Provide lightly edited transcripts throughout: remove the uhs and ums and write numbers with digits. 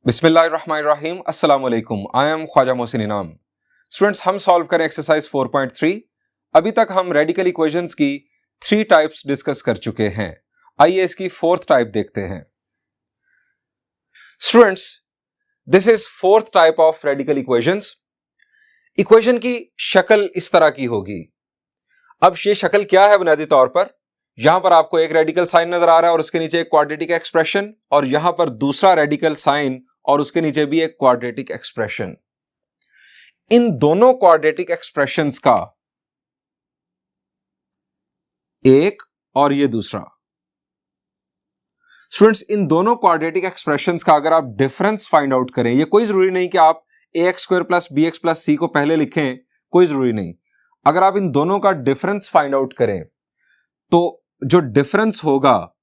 बिस्मिल्लाहिर्रहमानिर्रहीम अस्सलाम वालेकुम। आई एम ख्वाजा मोहसिन इनाम। स्टूडेंट्स, हम सॉल्व करें एक्सरसाइज 4.3। अभी तक हम रेडिकल इक्वेशंस की 3 टाइप्स डिस्कस कर चुके हैं। आइए इसकी 4th टाइप देखते हैं। Students, this is 4th type of radical equations. Equation की शक्ल इस तरह की होगी। अब ये शक्ल क्या है? बुनियादी तौर पर यहां पर आपको एक रेडिकल साइन नजर आ रहा है और उसके नीचे एक क्वाड्रेटिक एक्सप्रेशन, और यहां पर दूसरा रेडिकल साइन और उसके नीचे भी एक क्वाड्रेटिक एक्सप्रेशन। इन दोनों क्वाड्रेटिक एक्सप्रेशंस का एक और ये दूसरा। स्टूडेंट्स, इन दोनों क्वाड्रेटिक एक्सप्रेशंस का अगर आप डिफरेंस फाइंड आउट करें, ये कोई जरूरी नहीं कि आप ax² + bx + c को पहले लिखें, कोई जरूरी नहीं। अगर आप इन दोनों का डिफरेंस फाइंड आउट करें तो जो डिफरेंस होगा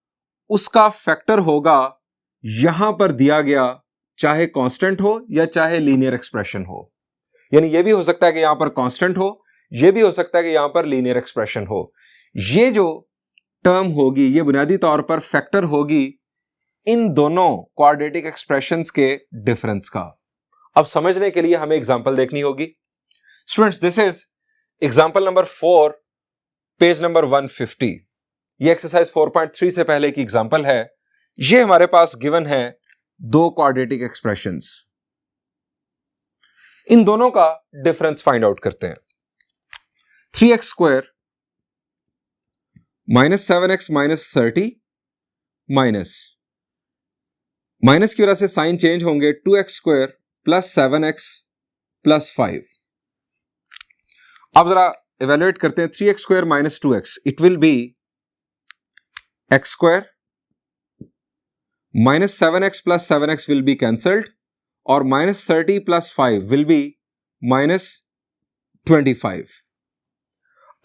उसका फैक्टर होगा यहां पर दिया गया, चाहे कांस्टेंट हो या चाहे लीनियर एक्सप्रेशन हो। यानी यह भी हो सकता है कि यहां पर कांस्टेंट हो, यह भी हो सकता है कि यहां पर लीनियर एक्सप्रेशन हो। ये जो टर्म होगी ये बुनियादी तौर पर फैक्टर होगी इन दोनों क्वाड्रेटिक एक्सप्रेशंस के डिफरेंस का। अब समझने के लिए हमें एग्जांपल देखनी होगी। Students, this is example number 4, page number 150। ये एक्सरसाइज 4.3 से पहले की एग्जांपल है। ये हमारे पास गिवन है दो क्वाड्रेटिक एक्सप्रेशंस। इन दोनों का डिफरेंस फाइंड आउट करते हैं। 3x² - 7x - 30 माइनस की वजह से साइन चेंज होंगे, 2x² + 7x + 5। अब जरा इवेल्युएट करते हैं। 3x² - 2x, it will B x² - 7x + 7x will be cancelled, और -30 + 5 will be -25।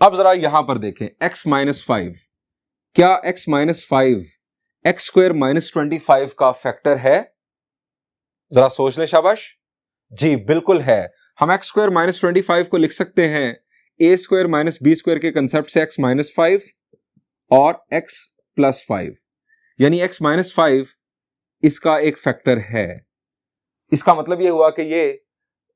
अब जरा यहां पर देखें, x - 5, क्या x - 5 x² - 25 का फैक्टर है? जरा सोच लें, शाबाश। जी बिल्कुल है। हम x² - 25 को लिख सकते हैं a² - b² के कंसेप्ट से, x - 5 और x + 5, यानी x - 5 इसका एक फैक्टर है। इसका मतलब यह हुआ कि ये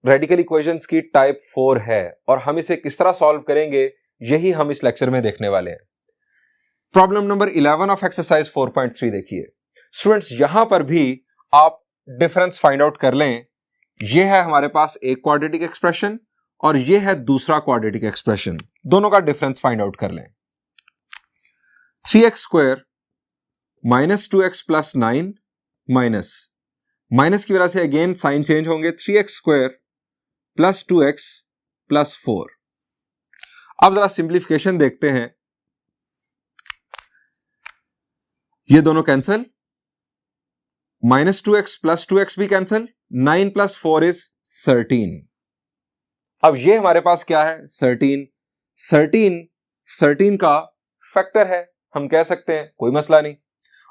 रेडिकल इक्वेशंस की टाइप 4 है, और हम इसे किस तरह सॉल्व करेंगे यही हम इस लेक्चर में देखने वाले हैं। प्रॉब्लम नंबर 11 ऑफ एक्सरसाइज 4.3 देखिए। स्टूडेंट्स, यहां पर भी आप डिफरेंस फाइंड आउट कर लें। यह है हमारे पास एक क्वाड्रेटिक एक्सप्रेशन और यह है दूसरा क्वाड्रेटिक एक्सप्रेशन। दोनों का डिफरेंस फाइंड आउट कर लें। 3x² - 2x + 9 माइनस की वजह से अगेन साइन चेंज होंगे, 3x² + 2x + 4। अब जरा सिंप्लीफिकेशन देखते हैं। ये दोनों कैंसिल, -2x + 2x भी कैंसिल, 9 + 4 is 13। अब ये हमारे पास क्या है? 13 का फैक्टर है, हम कह सकते हैं, कोई मसला नहीं।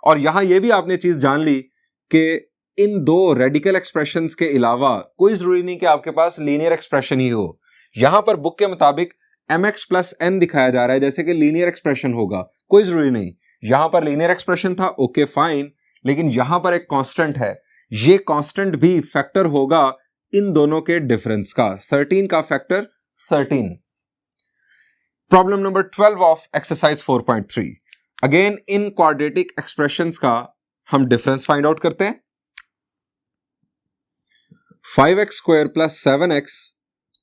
और यहां यह भी आपने चीज जान ली कि इन दो रेडिकल एक्सप्रेशंस के अलावा कोई जरूरी नहीं कि आपके पास लीनियर एक्सप्रेशन ही हो। यहां पर बुक के मुताबिक mx + n दिखाया जा रहा है जैसे कि लीनियर एक्सप्रेशन होगा, कोई जरूरी नहीं। यहां पर लीनियर एक्सप्रेशन था, ओके फाइन, लेकिन यहां पर एक कांस्टेंट है। ये कांस्टेंट भी फैक्टर होगा इन दोनों के डिफरेंस का। 13 का factor 13। Problem number 12 of exercise 4.3। Again in quadratic expressions का हम डिफरेंस फाइंड आउट करते हैं। 5x² + 7x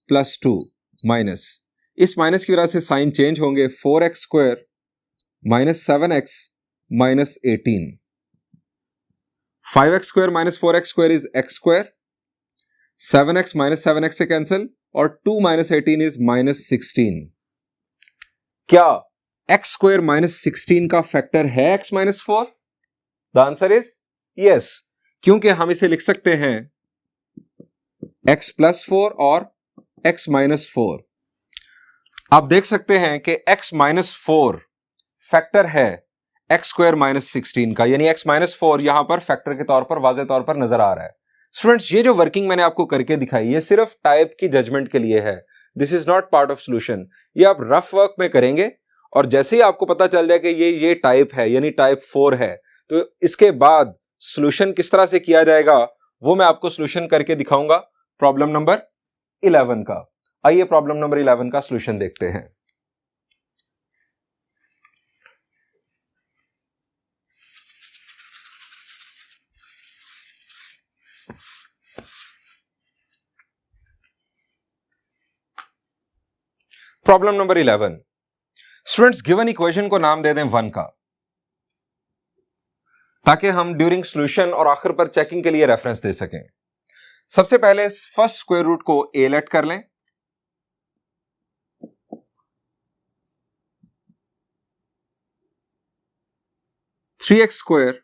+ 2 माइनस, इस माइनस की वजह से साइन चेंज होंगे, 4x² - 7x - 18। 5x² - 4x² is x², 7x - 7x से कैंसिल, और 2 - 18 is -16। क्या x² - 16 का फैक्टर है x - 4? The answer is yes, क्योंकि हम इसे लिख सकते हैं x + 4 और x - 4। आप देख सकते हैं कि x - 4 फैक्टर है x² - 16 का, यानी x - 4 यहां पर फैक्टर के तौर पर वाज़े तौर पर नजर आ रहा है। स्टूडेंट्स, ये जो वर्किंग मैंने आपको करके दिखाई ये सिर्फ टाइप की जजमेंट के लिए है। This is not part of solution. ये आप रफ वर्क में करेंगे और जैसे ही आपको पता चल जाए कि ये टाइप है, यानी टाइप 4 है, तो इसके बाद सॉल्यूशन किस तरह से किया जाएगा वो मैं आपको सोल्यूशन करके दिखाऊंगा प्रॉब्लम नंबर 11 का। आइए प्रॉब्लम नंबर 11 का सोल्यूशन देखते हैं। Problem number 11। Students, given equation को नाम दे दें 1 का, ताकि हम ड्यूरिंग सॉल्यूशन और आखिर पर चेकिंग के लिए रेफरेंस दे सकें। सबसे पहले फर्स्ट स्क्वायर रूट को ए लेट कर लें, three x square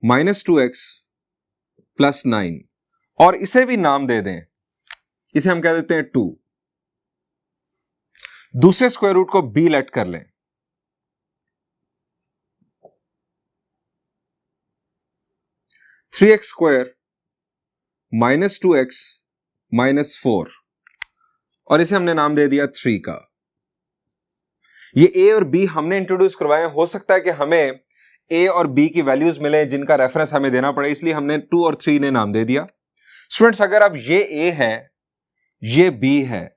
minus 2x plus 9, और इसे भी नाम दे दें, इसे हम कह देते हैं 2। दूसरे स्क्वायर रूट को b लेट कर लें, three x square minus 2x minus 4, और इसे हमने नाम दे दिया 3 का। ये a और b हमने इंट्रोड्यूस करवाए। हो सकता है कि हमें a और b की वैल्यूज मिले जिनका रेफरेंस हमें देना पड़े, इसलिए हमने 2 और 3 ने नाम दे दिया। स्टूडेंट्स, अगर अब ये a है, ये b है,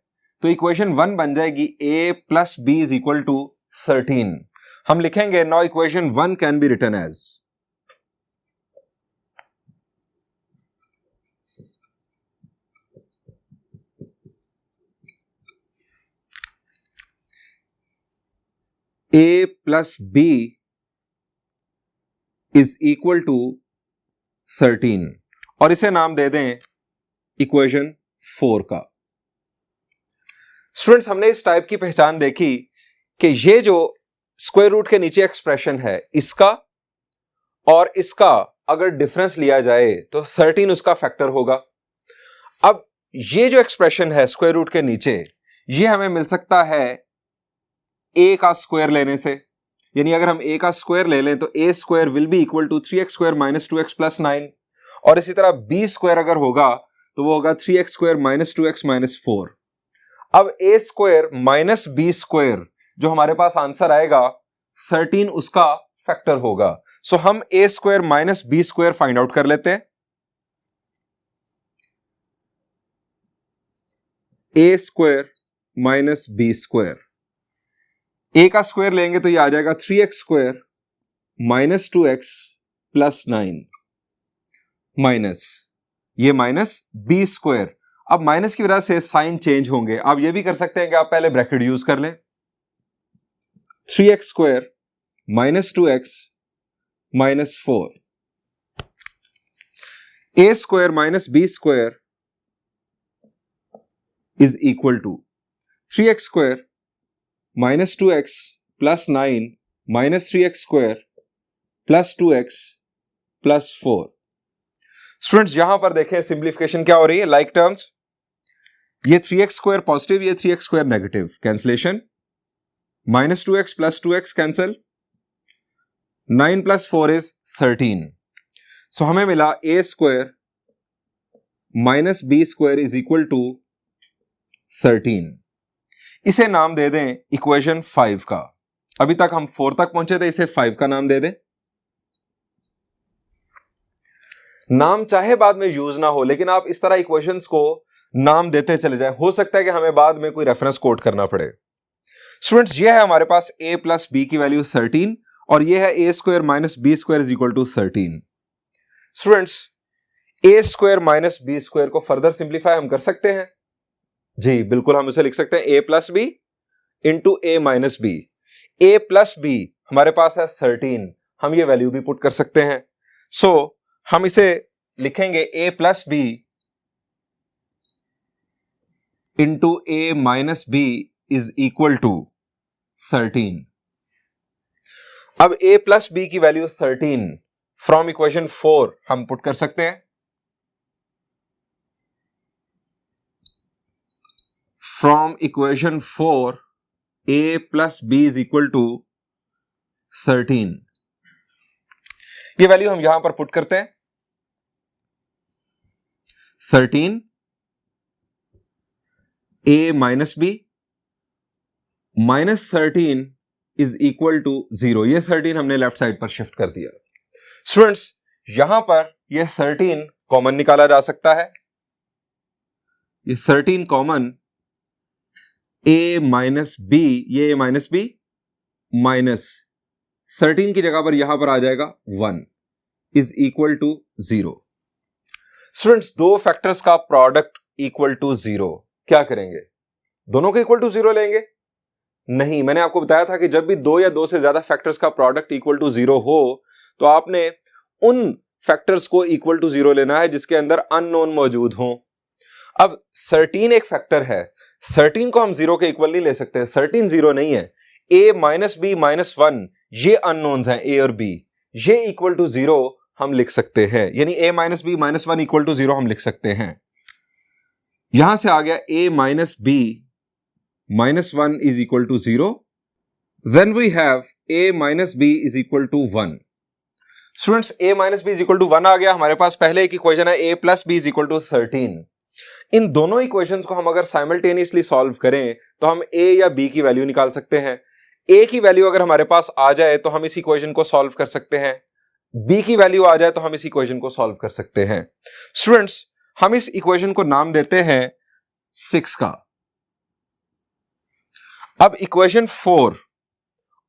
तो इक्वेशन 1 बन जाएगी a plus b is equal to 13। हम लिखेंगे now equation 1 can be written as a plus b is equal to 13, और इसे नाम दे दें इक्वेशन 4 का। स्टूडेंट्स, हमने इस टाइप की पहचान देखी कि ये जो स्क्वायर रूट के नीचे एक्सप्रेशन है, इसका और इसका अगर डिफरेंस लिया जाए तो 13 उसका फैक्टर होगा। अब ये जो एक्सप्रेशन है स्क्वायर रूट के नीचे, ये हमें मिल सकता है a का स्क्वायर लेने से, यानी अगर हम a का स्क्वायर ले लें तो a square will be equal to 3x square minus 2x plus 9, और इसी तरह b स्क्वायर अगर होगा तो वो होगा 3x square minus 2x minus 4। अब a square minus b square जो हमारे पास आंसर आएगा 13 उसका फैक्टर होगा। सो हम a square minus b square find out कर लेते हैं। a square minus b square, a का स्क्वायर लेंगे तो ये आ जाएगा 3x square minus 2x plus 9 minus ये माइनस b स्क्वायर। अब माइनस की वजह से साइन चेंज होंगे। आप ये भी कर सकते हैं कि आप पहले ब्रैकेट यूज कर लें, 3x square minus 2x minus 4, a square minus b square is equal to 3x square minus 2x plus 9 minus 3x square plus 2x plus 4। Students, यहां पर देखें सिंप्लीफिकेशन क्या हो रही है, लाइक टर्म्स, ये 3x स्क्वायर पॉजिटिव, ये 3x square negative, cancellation, minus 2x plus 2x cancel, 9 plus 4 is 13। So हमें मिला a square minus b square is equal to 13। इसे नाम दे दें इक्वेशन 5 का। अभी तक हम 4 तक पहुंचे थे, इसे 5 का नाम दे दें। नाम चाहे बाद में यूज ना हो, लेकिन आप इस तरह इक्वेशंस को नाम देते चले जाएं। हो सकता है कि हमें बाद में कोई रेफरेंस कोट करना पड़े। स्टूडेंट्स, ये है हमारे पास a प्लस b की वैल्यू 13, और ये है a square minus b square is equal to 13। Students, a square minus b square को फर्दर सिंप्लीफाई हम कर सकते हैं। जी बिल्कुल, हम इसे लिख सकते हैं a plus B into a minus B. a plus B हमारे पास है 13, हम ये वैल्यू भी पुट कर सकते हैं। सो हम इसे लिखेंगे a plus B into a minus B is equal to 13। अब a प्लस बी की वैल्यू 13 फ्रॉम इक्वेशन 4 हम पुट कर सकते हैं। From equation 4 a plus B is equal to 13। ये वैल्यू हम यहां पर पुट करते हैं। 13 a minus B minus 13 is equal to 0। ये 13 हमने लेफ्ट साइड पर शिफ्ट कर दिया। स्टूडेंट्स, यहां पर ये 13 कॉमन निकाला जा सकता है। ये 13 कॉमन, a माइनस बी, ये a माइनस बी माइनस 13 की जगह पर यहां पर आ जाएगा 1 इज इक्वल टू 0। स्टूडेंट्स, दो फैक्टर्स का प्रोडक्ट इक्वल टू 0, क्या करेंगे? दोनों को इक्वल टू 0 लेंगे? नहीं, मैंने आपको बताया था कि जब भी दो या दो से ज्यादा फैक्टर्स का प्रोडक्ट इक्वल टू 0 हो तो आपने उन फैक्टर्स को इक्वल टू 0 लेना है जिसके अंदर अननोन मौजूद हो। अब 13 एक फैक्टर है, 13 को हम 0 के इक्वल नहीं ले सकते, 13 0 नहीं है। a माइनस बी माइनस 1 ये अननोन्स हैं, a और b, ये इक्वल टू 0 हम लिख सकते हैं, यानी a minus B minus 1 equal to 0 हम लिख सकते हैं। यहां से आ गया a minus B minus 1 is equal to 0, then we have a minus B is equal to 1। Students, a minus B is equal to 1 आ गया। हमारे पास पहले एक इक्वेशन है a plus B is equal to 13। इन दोनों इक्वेशंस को हम अगर साइमल्टेनियसली सॉल्व करें तो हम a या b की वैल्यू निकाल सकते हैं। a की वैल्यू अगर हमारे पास आ जाए तो हम इस इक्वेशन को सॉल्व कर सकते हैं, b की वैल्यू आ जाए तो हम इस इक्वेशन को सॉल्व कर सकते हैं। स्टूडेंट्स, हम इस इक्वेशन को नाम देते हैं 6 का। अब इक्वेशन 4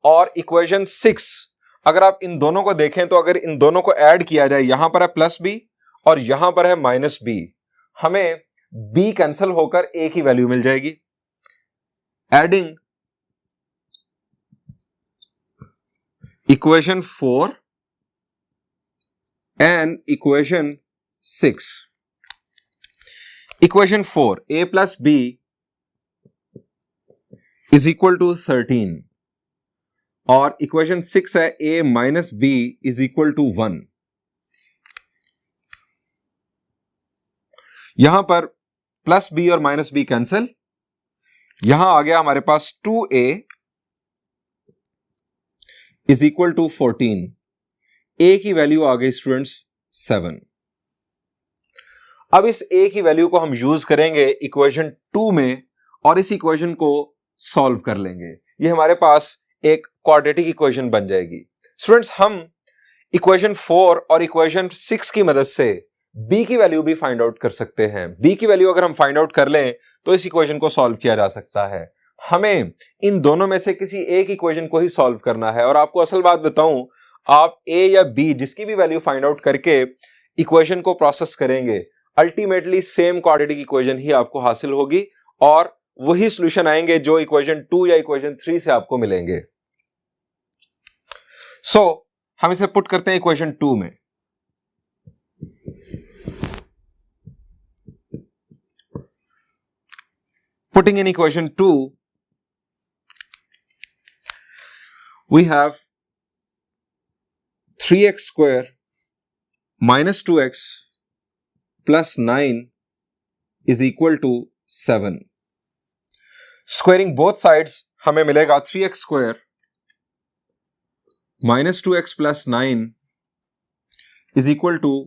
और इक्वेशन 6 अगर आप इन दोनों को देखें तो अगर इन दोनों को ऐड किया जाए, यहां पर है प्लस बी और यहां पर है माइनस बी, हमें b कैंसिल होकर a की वैल्यू मिल जाएगी। Adding equation 4 and equation 6। Equation 4 a plus B is equal to 13 और इक्वेशन 6 है a minus B is equal to 1। यहां पर प्लस बी और माइनस बी कैंसिल, यहां आ गया हमारे पास 2a is equal to 14। a की वैल्यू आ गई स्टूडेंट्स 7। अब इस a की वैल्यू को हम यूज करेंगे इक्वेशन 2 में और इस इक्वेशन को सॉल्व कर लेंगे। ये हमारे पास एक क्वाड्रेटिक इक्वेशन बन जाएगी। स्टूडेंट्स, हम इक्वेशन 4 और इक्वेशन 6 की मदद से b की वैल्यू भी फाइंड आउट कर सकते हैं। b की वैल्यू अगर हम फाइंड आउट कर लें तो इस इक्वेशन को सॉल्व किया जा सकता है। हमें इन दोनों में से किसी एक इक्वेशन को ही सॉल्व करना है और आपको असल बात बताऊं, आप a या b जिसकी भी वैल्यू फाइंड आउट करके इक्वेशन को प्रोसेस करेंगे, अल्टीमेटली सेम क्वाड्रेटिक इक्वेशन ही आपको हासिल होगी और वही सॉल्यूशन आएंगे जो इक्वेशन 2 या इक्वेशन 3 से आपको मिलेंगे। हम इसे पुट करते हैं इक्वेशन 2 में। Putting in equation 2, we have 3x square minus 2x plus 9 is equal to 7. Squaring both sides हमें मिलेगा 3x square minus 2x plus 9 is equal to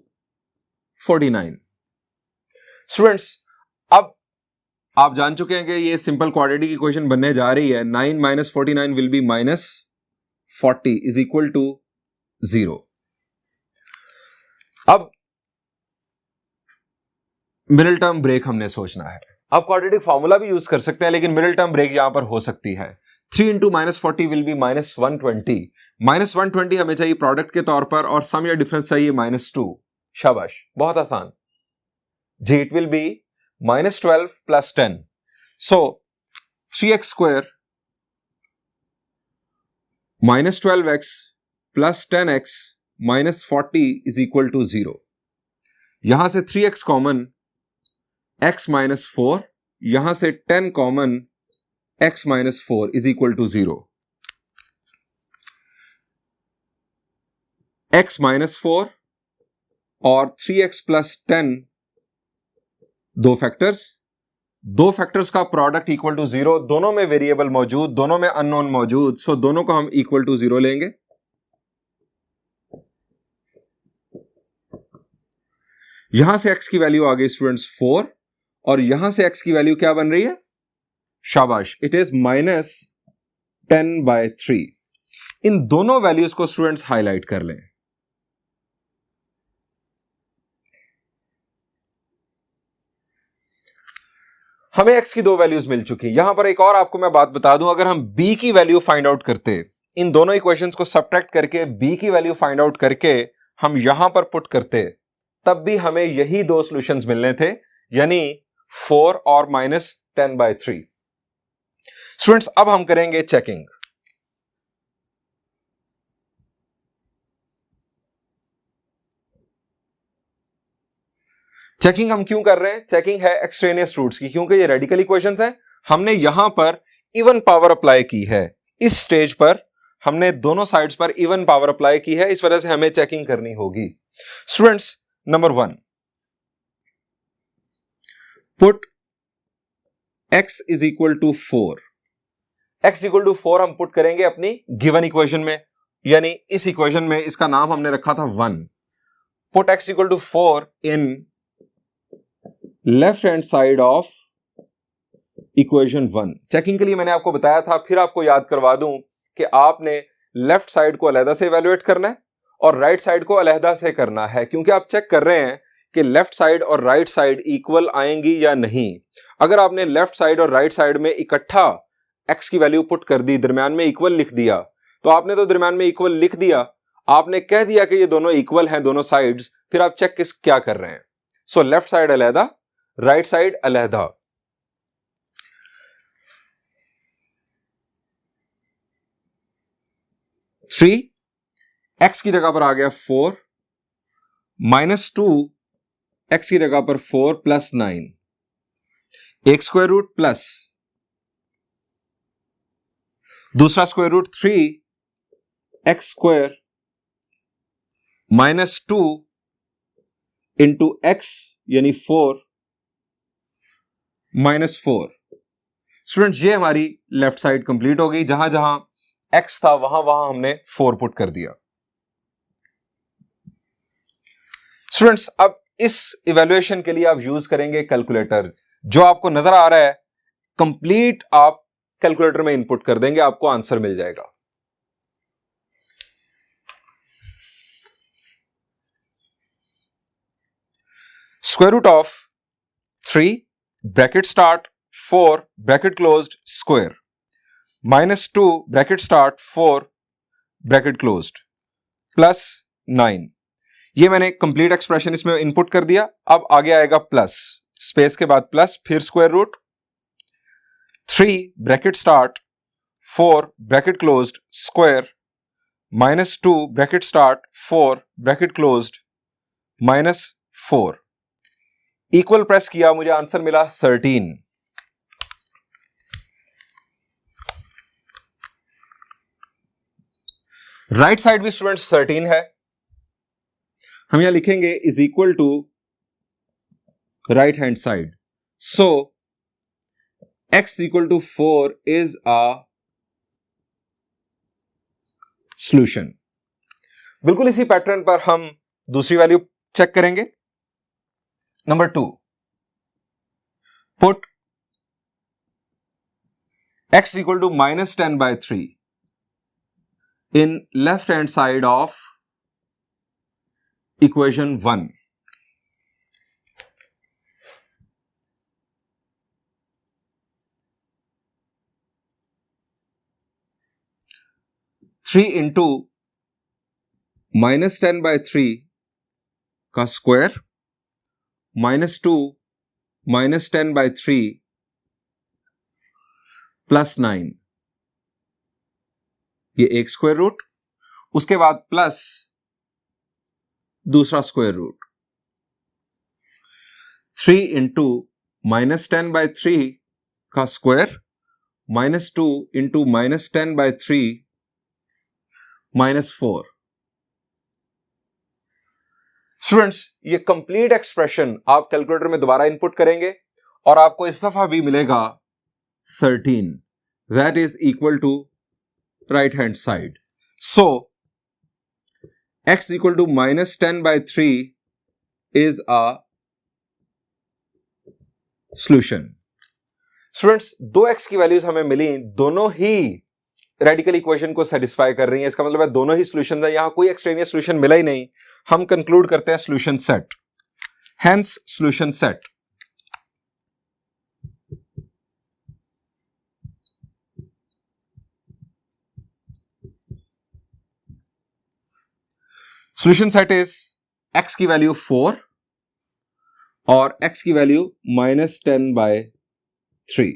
49. Students, अब आप जान चुके हैं कि ये सिंपल क्वाड्रेटिक इक्वेशन बनने जा रही है। 9 minus 49 will be minus 40 is equal to 0। अब मिडिल टर्म ब्रेक हमने सोचना है। आप क्वाड्रेटिक फॉर्मूला भी यूज कर सकते हैं लेकिन मिडिल टर्म ब्रेक यहां पर हो सकती है। 3 into minus 40 will be minus 120। Minus 120 हमें चाहिए प्रोडक्ट के तौर पर और सम या डिफरेंस चाहिए माइनस 2। शाबाश, बहुत आसान जी। It will be minus 12 plus 10. So 3x square minus 12x plus 10x minus 40 is equal to 0. यहां से 3x कॉमन, x minus 4, यहां से 10 common, x minus 4 is equal to 0. x minus 4 और 3x plus 10 दो फैक्टर्स का product equal to 0, दोनों में variable मौजूद, दोनों में अननोन मौजूद, सो दोनों को हम इक्वल टू 0 लेंगे। यहां से x की वैल्यू आ गई स्टूडेंट्स 4 और यहां से x की वैल्यू क्या बन रही है? शाबाश, इट इज माइनस 10/3। इन दोनों वैल्यूज को स्टूडेंट्स हाईलाइट कर लें। हमें x की दो वैल्यूज मिल चुकी। यहां पर एक और आपको मैं बात बता दूं, अगर हम b की वैल्यू फाइंड आउट करते, इन दोनों इक्वेशंस को सब्ट्रैक्ट करके b की वैल्यू फाइंड आउट करके हम यहां पर पुट करते, तब भी हमें यही दो सॉल्यूशंस मिलने थे, यानी 4 और -10/3। स्टूडेंट्स, अब हम करेंगे चेकिंग। चेकिंग हम क्यों कर रहे हैं? चेकिंग है एक्सट्रेनियस रूट्स की, क्योंकि ये रेडिकल इक्वेशंस हैं। हमने यहां पर इवन पावर अप्लाई की है, इस स्टेज पर हमने दोनों साइड्स पर इवन पावर अप्लाई की है, इस वजह से हमें चेकिंग करनी होगी। Students, number 1, put x is equal to 4। x equal to 4 हम पुट करेंगे अपनी गिवन इक्वेशन में, यानी इस इक्वेशन में इसका नाम हमने रखा था 1। Put x equal to 4 in left hand side of equation 1। चेकिंग के लिए मैंने आपको बताया था, फिर आपको याद करवा दूं कि आपने लेफ्ट साइड को अलहदा से इवैल्यूएट करना है और राइट साइड को अलहदा से करना है, क्योंकि आप चेक कर रहे हैं कि लेफ्ट साइड और राइट साइड इक्वल आएंगी या नहीं। अगर आपने लेफ्ट साइड और राइट साइड में इकट्ठा x की वैल्यू पुट कर दी, दरमियान में इक्वल लिख दिया, तो आपने तो दरमियान में इक्वल लिख दिया, आपने कह दिया कि ये दोनों इक्वल हैं दोनों साइड्स, फिर आप चेक क्या कर रहे हैं? सो लेफ्ट साइड अलहदा, राइट साइड अलहदा। थ्री एक्स की जगह पर आ गया 4, -2 एक्स की जगह पर 4 प्लस 9, एक स्क्वायर रूट प्लस दूसरा square root 3 x square -2 into x यानी 4 -4। स्टूडेंट्स, ये हमारी लेफ्ट साइड कंप्लीट हो गई। जहां जहां x था वहां वहां हमने 4 पुट कर दिया। स्टूडेंट्स, अब इस इवैल्यूएशन के लिए आप यूज करेंगे कैलकुलेटर। जो आपको नजर आ रहा है कंप्लीट आप कैलकुलेटर में इनपुट कर देंगे, आपको आंसर मिल जाएगा। Square root of 3 bracket start 4 bracket closed square -2 bracket start 4 bracket closed plus 9। ये मैंने कंप्लीट एक्सप्रेशन इसमें इनपुट कर दिया। अब आगे आएगा प्लस, स्पेस के बाद प्लस, फिर square root 3 bracket start 4 bracket closed square -2 bracket start 4 bracket closed -4। Equal press किया, मुझे आंसर मिला 13। राइट साइड भी स्टूडेंट्स 13 है। हम यहां लिखेंगे is equal to right hand side. So x equal to 4 is a solution. बिल्कुल इसी पैटर्न पर हम दूसरी वैल्यू चेक करेंगे। Number 2, put x equal to -10/3 in left hand side of equation 1। 3 into -10/3 का स्क्वायर -2 -10/3 प्लस 9, ये एक स्क्वायर रूट, उसके बाद प्लस दूसरा स्क्वायर रूट 3 इंटू -10/3 का स्क्वायर -2 इंटू -10/3 -4। स्टूडेंट्स, ये कंप्लीट एक्सप्रेशन आप कैलकुलेटर में दोबारा इनपुट करेंगे और आपको इस दफा भी मिलेगा 13, that is equal to right hand side. So x equal to -10/3 is a solution. Students, दो x की वैल्यूज हमें मिली, दोनों ही रेडिकल इक्वेशन को सेटिस्फाई कर रही हैं। इसका मतलब है दोनों ही सॉल्यूशंस हैं, यहां कोई एक्सट्रेनियस सॉल्यूशन मिला ही नहीं। हम कंक्लूड करते हैं solution set, hence solution set. Solution set is x की वैल्यू 4 और x की value -10/3।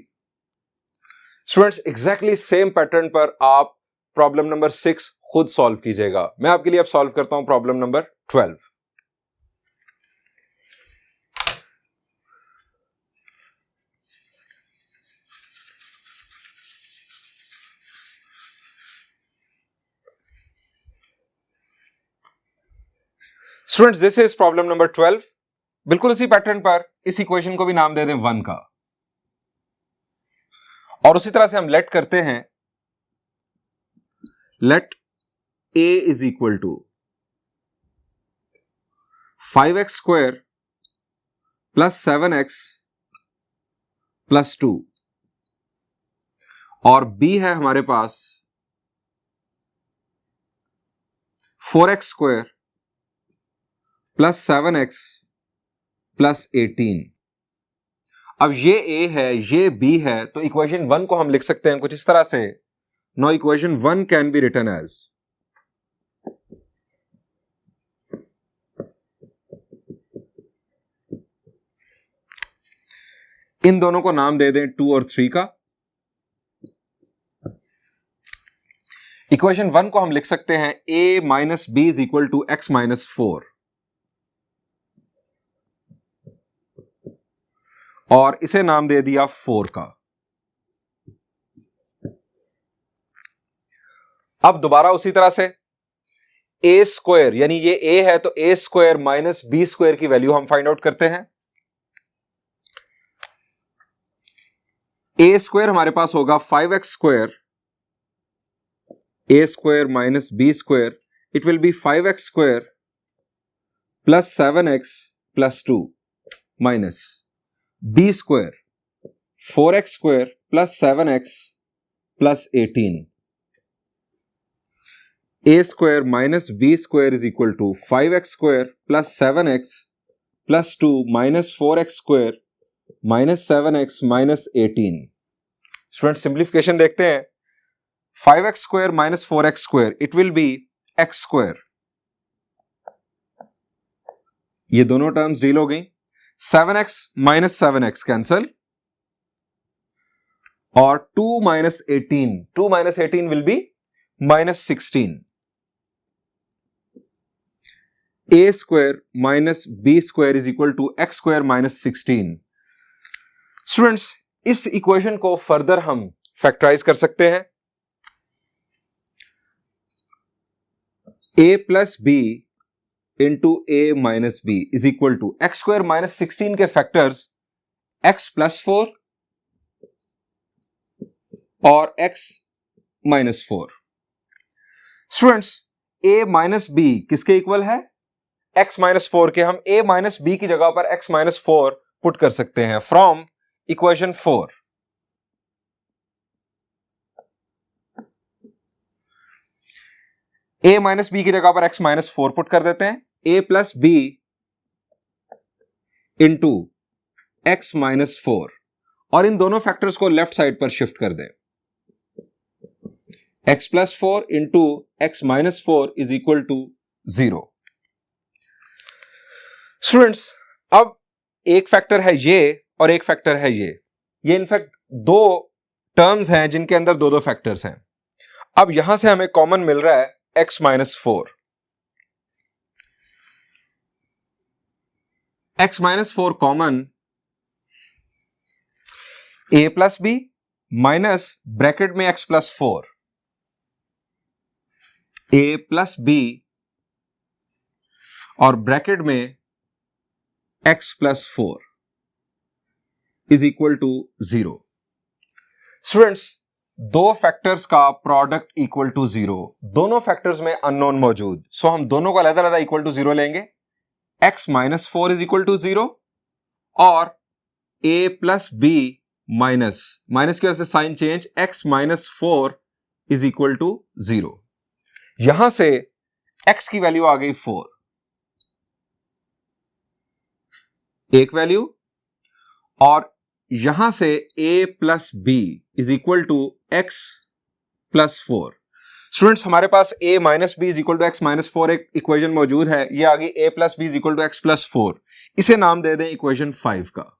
Students exactly same pattern पर आप प्रॉब्लम नंबर 6 खुद सॉल्व कीजिएगा। मैं आपके लिए अब सॉल्व करता हूं problem number 12। Students this is problem number 12। बिल्कुल उसी पैटर्न पर इस इक्वेशन को भी नाम दे दें 1 का, और उसी तरह से हम लेट करते हैं, let a is equal to 5x² plus 7x plus 2 और b है हमारे पास 4x² प्लस 7x प्लस 18। अब ये a है, ये b है, तो इक्वेशन 1 को हम लिख सकते हैं कुछ इस तरह से। Now equation 1 can be written as इन दोनों को नाम दे दें 2 और 3 का। इक्वेशन 1 को हम लिख सकते हैं a minus B is equal to x minus 4, और इसे नाम दे दिया 4 का। अब दोबारा उसी तरह से a² यानी ये a है तो a² माइनस b² की वैल्यू हम फाइंड आउट करते हैं। a² हमारे पास होगा 5x², a² minus b², it will be 5x² plus 7x plus 2 minus b² 4x² plus 7x plus 18। a² minus b² is equal to 5x² plus 7x plus 2 minus 4x² minus 7x minus 18। Student simplification देखते हैं। 5x² minus 4x², it will B x²। ये दोनों terms deal हो गई। 7x minus 7x cancel, और 2 minus 18 will be minus 16। a² minus b² is equal to x² minus 16। Students इस equation को further हम फैक्टराइज कर सकते हैं। a plus B into a minus B is equal to x² minus 16 के factors x plus 4 और x minus 4। Students a minus b किसके equal है? x माइनस 4 के। हम a माइनस बी की जगह पर x माइनस 4 पुट कर सकते हैं from equation 4। a minus b की जगह पर x माइनस 4 पुट कर देते हैं। a plus B into x minus 4, और इन दोनों फैक्टर्स को लेफ्ट साइड पर शिफ्ट कर दें। x plus 4 into x minus 4 is equal to 0। Students अब एक फैक्टर है ये और एक फैक्टर है ये इनफैक्ट दो टर्म्स हैं जिनके अंदर दो फैक्टर्स हैं। अब यहां से हमें कॉमन मिल रहा है x minus 4। x minus 4 common, a plus b minus bracket में x plus 4, a plus B और ब्रैकेट में x plus 4 is equal to 0। Students दो फैक्टर्स का प्रोडक्ट इक्वल टू 0, दोनों फैक्टर्स में अननोन मौजूद, सो हम दोनों को अलग-अलग इक्वल टू 0 लेंगे। x minus 4 is equal to 0 और a प्लस बी माइनस की वजह से sign change, x minus 4 is equal to 0। यहां से x की वैल्यू आ गई 4, एक वैल्यू, और यहां से a plus B is equal to x plus 4। Students हमारे पास a minus B is equal to x minus 4 एक इक्वेशन मौजूद है, ये आ गई a plus B is equal to x plus 4। इसे नाम दे दें इक्वेशन 5 का।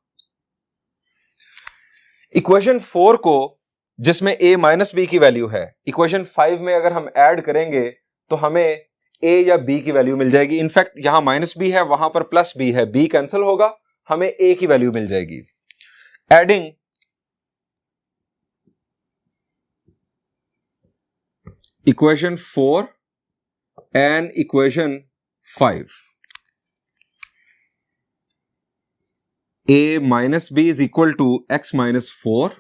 इक्वेशन 4 को जिसमें a माइनस बी की वैल्यू है, इक्वेशन 5 में अगर हम ऐड करेंगे तो हमें a या b की वैल्यू मिल जाएगी। इनफैक्ट यहां माइनस बी है, वहां पर प्लस b है, b कैंसिल होगा, हमें a की वैल्यू मिल जाएगी। Adding equation 4 and equation 5, a minus B is equal to x minus 4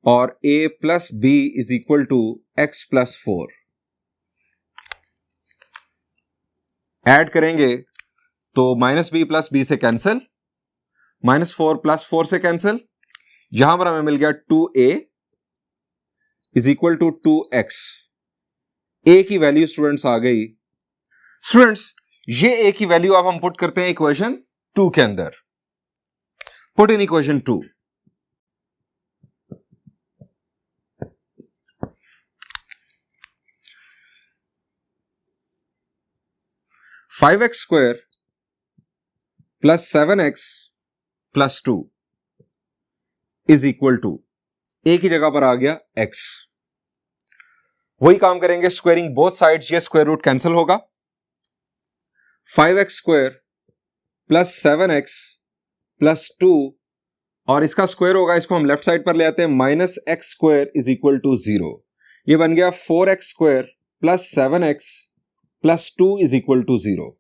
और a plus B is equal to x plus 4। Add करेंगे तो माइनस बी प्लस बी से कैंसिल, माइनस 4 प्लस 4 से कैंसिल, यहां पर हमें मिल गया 2a is equal to 2x। a की वैल्यू स्टूडेंट्स आ गई। स्टूडेंट्स ये a की वैल्यू अब हम पुट करते हैं इक्वेशन 2 के अंदर। Put in equation 2। Five x square plus 7x plus 2 is equal to a की जगह पर आ गया x। वही काम करेंगे, स्क्वेयरिंग बोथ साइड्स, ये स्क्वायर रूट कैंसिल होगा। 5x square plus 7x plus 2 और इसका स्क्वायर होगा, इसको हम लेफ्ट साइड पर ले आते हैं, minus x square is equal to 0। ये बन गया 4x square plus 7x plus 2 is equal to 0।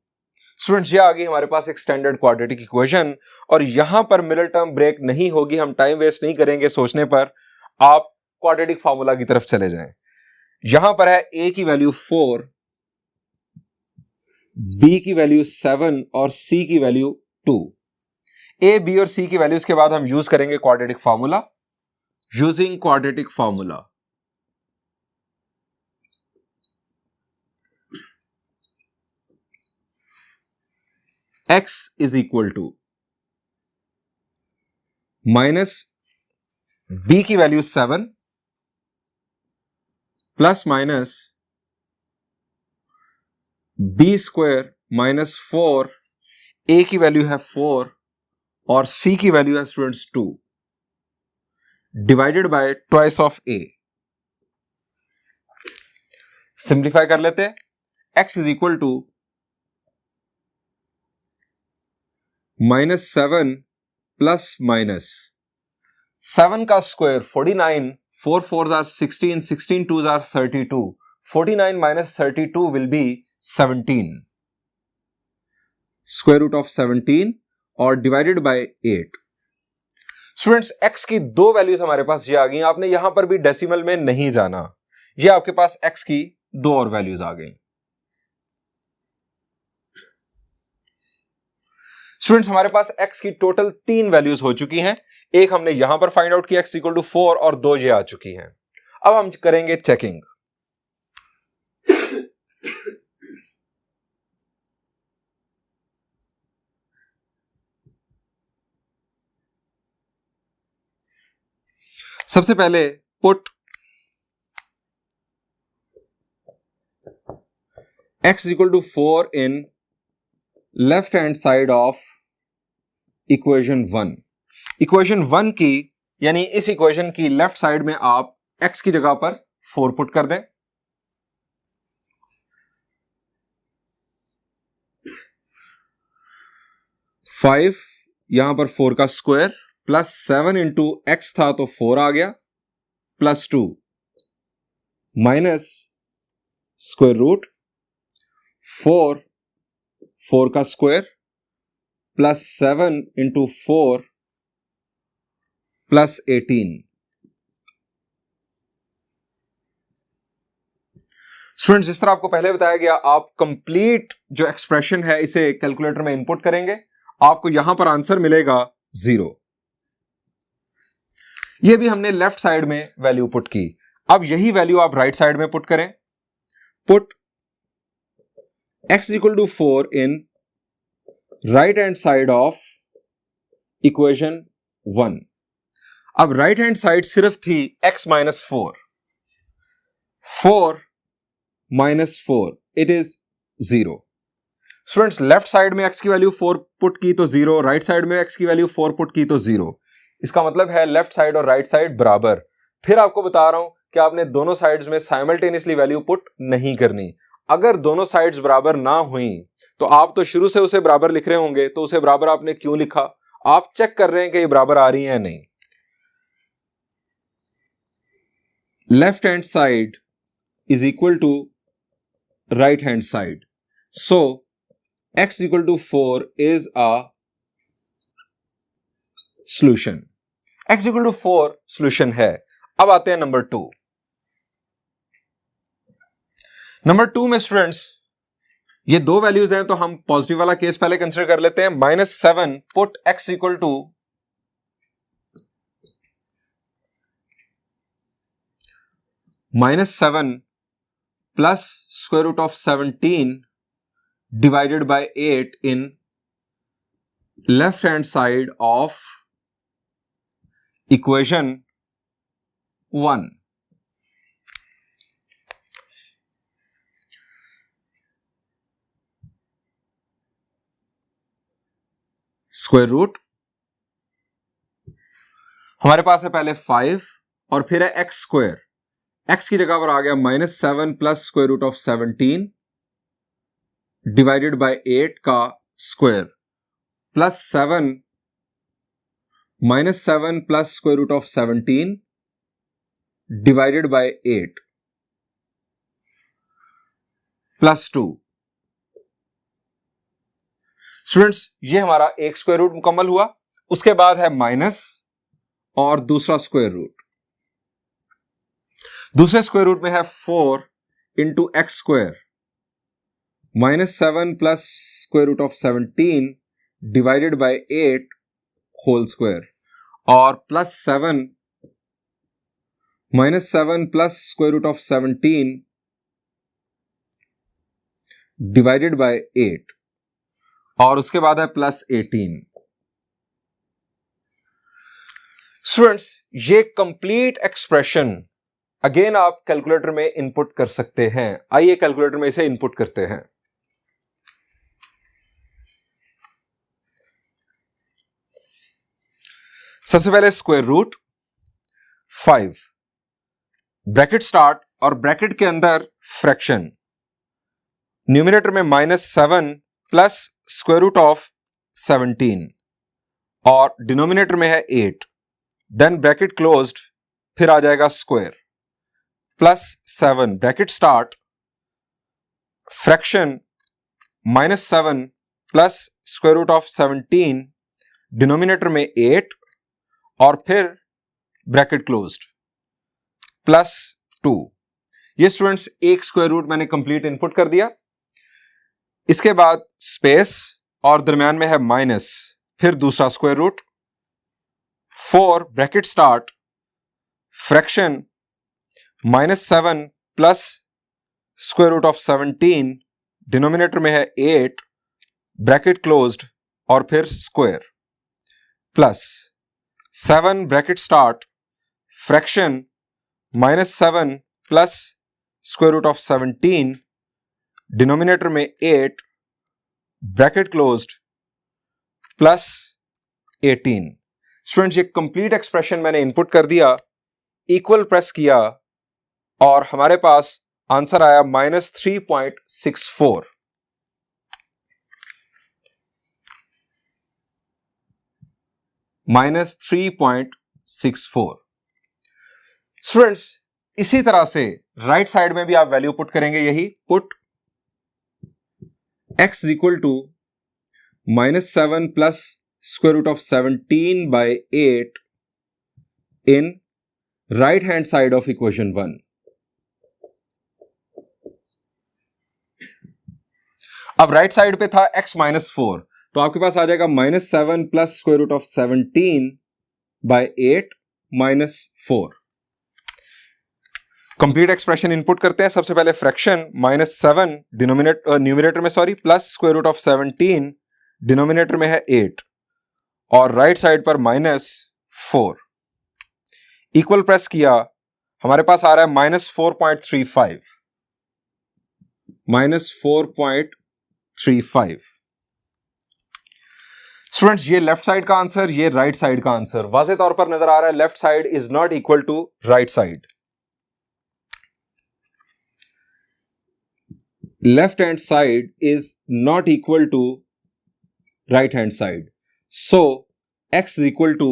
Students ये आ गई हमारे पास एक स्टैंडर्ड क्वाड्रेटिक इक्वेशन, और यहां पर मिडिल टर्म ब्रेक नहीं होगी, हम टाइम वेस्ट नहीं करेंगे सोचने पर, आप क्वाड्रेटिक फार्मूला की तरफ चले जाएं। यहां पर है a की वैल्यू 4, b की वैल्यू 7 और c की वैल्यू 2। a, b और c की वैल्यूज के बाद हम यूज करेंगे quadratic formula. Using quadratic formula, x is equal to minus b की value 7 plus minus b square minus 4, a की वैल्यू है 4 और c की वैल्यू है students 2, divided by twice of a। Simplify कर लेते हैं। x is equal to minus 7 plus minus 7 का square 49, 4 4s are 16, 16 2s are 32, 49 minus 32 will be 17, square root of 17 और डिवाइडेड बाय 8। स्टूडेंट्स x की दो values हमारे पास ये आ गई, आपने यहां पर भी डेसिमल में नहीं जाना, ये आपके पास x की दो और वैल्यूज आ गई। स्टूडेंट्स हमारे पास x की टोटल 3 वैल्यूज हो चुकी हैं, एक हमने यहां पर फाइंड आउट किया x इक्वल टू 4 और 2 ये आ चुकी हैं। अब हम करेंगे चेकिंग। सबसे पहले put x equal to 4 in left hand side of equation 1। Equation 1 की यानी इस इक्वेशन की लेफ्ट साइड में आप x की जगह पर 4 पुट कर दें। फाइव यहां पर 4 का स्क्वायर प्लस 7 इंटू एक्स था तो 4 आ गया, प्लस 2 माइनस स्क्वायर रूट 4, 4 का square plus 7 into 4 plus 18। Students जिस तरह आपको पहले बताया गया, आप कंप्लीट जो एक्सप्रेशन है इसे कैलकुलेटर में इनपुट करेंगे, आपको यहां पर आंसर मिलेगा 0। ये भी हमने लेफ्ट साइड में वैल्यू पुट की, अब यही वैल्यू आप राइट साइड में पुट करें। Put x equal to 4 in right hand side of equation 1। अब राइट हैंड साइड सिर्फ थी x minus 4, -4, it is 0। Students, left side में x की वैल्यू 4 पुट की तो 0, राइट साइड में x की वैल्यू 4 पुट की तो 0। इसका मतलब है लेफ्ट साइड और राइट साइड बराबर। फिर आपको बता रहा हूं कि आपने दोनों साइड्स में साइमल्टेनियसली वैल्यू पुट नहीं करनी। अगर दोनों साइड्स बराबर ना हुई तो आप तो शुरू से उसे बराबर लिख रहे होंगे, तो उसे बराबर आपने क्यों लिखा? आप चेक कर रहे हैं कि ये बराबर आ रही है या नहीं। Left hand side is equal to right hand side, so x equal to 4 is a solution. x equal to 4 solution है। अब आते हैं नंबर 2। नंबर 2 में स्टूडेंट्स ये दो वैल्यूज हैं, तो हम पॉजिटिव वाला केस पहले कंसिडर कर लेते हैं। -7 put x equal to -7 plus square root of 17 divided by 8 in left hand side of equation 1. Square root हमारे पास है पहले 5 और फिर है x स्क्वायर। x की जगह पर आ गया -7 plus square root of 17 divided by 8 का square plus 7 -7 plus square root of 17 divided by 8 plus 2। Students, ये हमारा एक स्क्वायर रूट मुकम्मल हुआ। उसके बाद है माइनस और दूसरा स्क्वायर रूट। दूसरे स्क्वायर रूट में है 4 into x square -7 plus square root of 17 divided by 8 whole square और plus 7 -7 plus square root of 17 divided by 8 और उसके बाद है प्लस 18। स्टूडेंट्स, ये कंप्लीट एक्सप्रेशन अगेन आप कैलकुलेटर में इनपुट कर सकते हैं। आइए कैलकुलेटर में इसे इनपुट करते हैं। सबसे पहले स्क्वायर रूट 5 ब्रैकेट स्टार्ट और ब्रैकेट के अंदर फ्रैक्शन। न्यूमरेटर में -7 प्लस स्क्वायर रूट ऑफ 17 और डिनोमिनेटर में है 8। देन ब्रैकेट क्लोज्ड, फिर आ जाएगा square plus 7 bracket start fraction -7 plus square root of 17 denominator में 8 और फिर ब्रैकेट क्लोज्ड प्लस 2। ये स्टूडेंट्स एक स्क्वायर रूट मैंने कंप्लीट इनपुट कर दिया। इसके बाद स्पेस और दरम्यान में है माइनस, फिर दूसरा square root 4 bracket start fraction -7 plus square root of 17 denominator में है 8 ब्रैकेट क्लोज्ड और फिर square plus 7 bracket start fraction -7 plus square root of 17 denominator में 8 ब्रैकेट क्लोज्ड प्लस 18। स्टूडेंट्स, ये कंप्लीट एक्सप्रेशन मैंने इनपुट कर दिया, इक्वल प्रेस किया और हमारे पास आंसर आया -3.64। -3.64। स्टूडेंट्स, इसी तरह से राइट साइड में भी आप वैल्यू पुट करेंगे। यही put x equal to -7 plus square root of 17 by 8 in right hand side of equation 1। अब राइट साइड पे था x -4, तो आपके पास आ जाएगा -7 plus square root of 17 by 8 -4। Complete expression input करते हैं। सबसे पहले फ्रैक्शन -7 न्यूमरेटर में plus square root of 17 denominator में है 8 और राइट साइड पर -4। इक्वल प्रेस किया, हमारे पास आ रहा है -4.35। -4.35। स्टूडेंट्स ये लेफ्ट साइड का आंसर, ये राइट साइड का आंसर। वाज़े तौर पर नजर आ रहा है left side is not equal to right side. Left hand side is not equal to right hand side. So x is equal to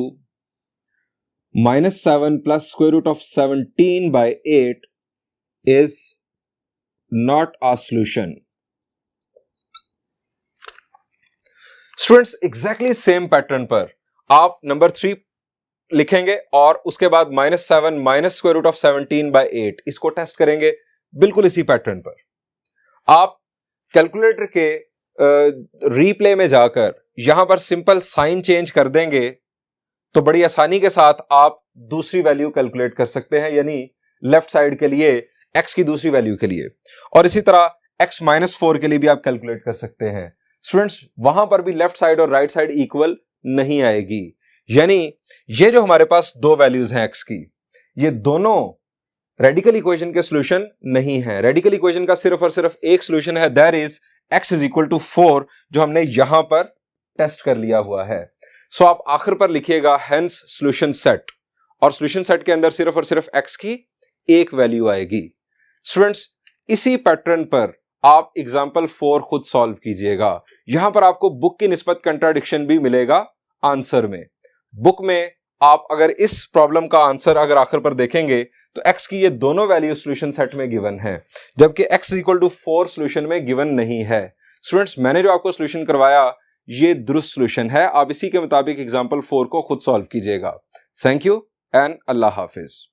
-7 plus square root of 17 by 8 is not a solution। Students exactly same pattern पर आप number 3 लिखेंगे और उसके बाद -7 minus square root of 17 by 8 इसको test करेंगे बिल्कुल इसी पैटर्न पर। आप कैलकुलेटर के रीप्ले में जाकर यहां पर सिंपल साइन चेंज कर देंगे तो बड़ी आसानी के साथ आप दूसरी वैल्यू कैलकुलेट कर सकते हैं, यानी लेफ्ट साइड के लिए x की दूसरी वैल्यू के लिए, और इसी तरह x -4 के लिए भी आप कैलकुलेट कर सकते हैं। स्टूडेंट्स वहां पर भी लेफ्ट साइड और राइट साइड इक्वल नहीं आएगी, यानी ये जो हमारे पास दो वैल्यूज हैं x की, ये दोनों रेडिकल इक्वेशन के सॉल्यूशन नहीं है। रेडिकल इक्वेशन का सिर्फ और सिर्फ एक सॉल्यूशन है, that is x is equal to 4, जो हमने यहां पर टेस्ट कर लिया हुआ है। सो आप आखिर पर लिखिएगा हेंस सॉल्यूशन सेट, और सॉल्यूशन सेट के अंदर सिर्फ और सिर्फ x की एक वैल्यू आएगी। स्टूडेंट्स इसी पैटर्न पर आप एग्जाम्पल 4 खुद सॉल्व कीजिएगा। यहां पर आपको बुक की निस्बत कंट्राडिक्शन भी मिलेगा आंसर में। बुक में आप अगर इस प्रॉब्लम का आंसर अगर आखिर पर देखेंगे तो x की ये दोनों वैल्यू सॉल्यूशन सेट में गिवन है, जबकि x इक्वल टू 4 सॉल्यूशन में गिवन नहीं है। स्टूडेंट्स मैंने जो आपको सॉल्यूशन करवाया ये दुरुस्त सॉल्यूशन है, आप इसी के मुताबिक एग्जाम्पल 4 को खुद सॉल्व कीजिएगा। Thank you and Allah Hafiz.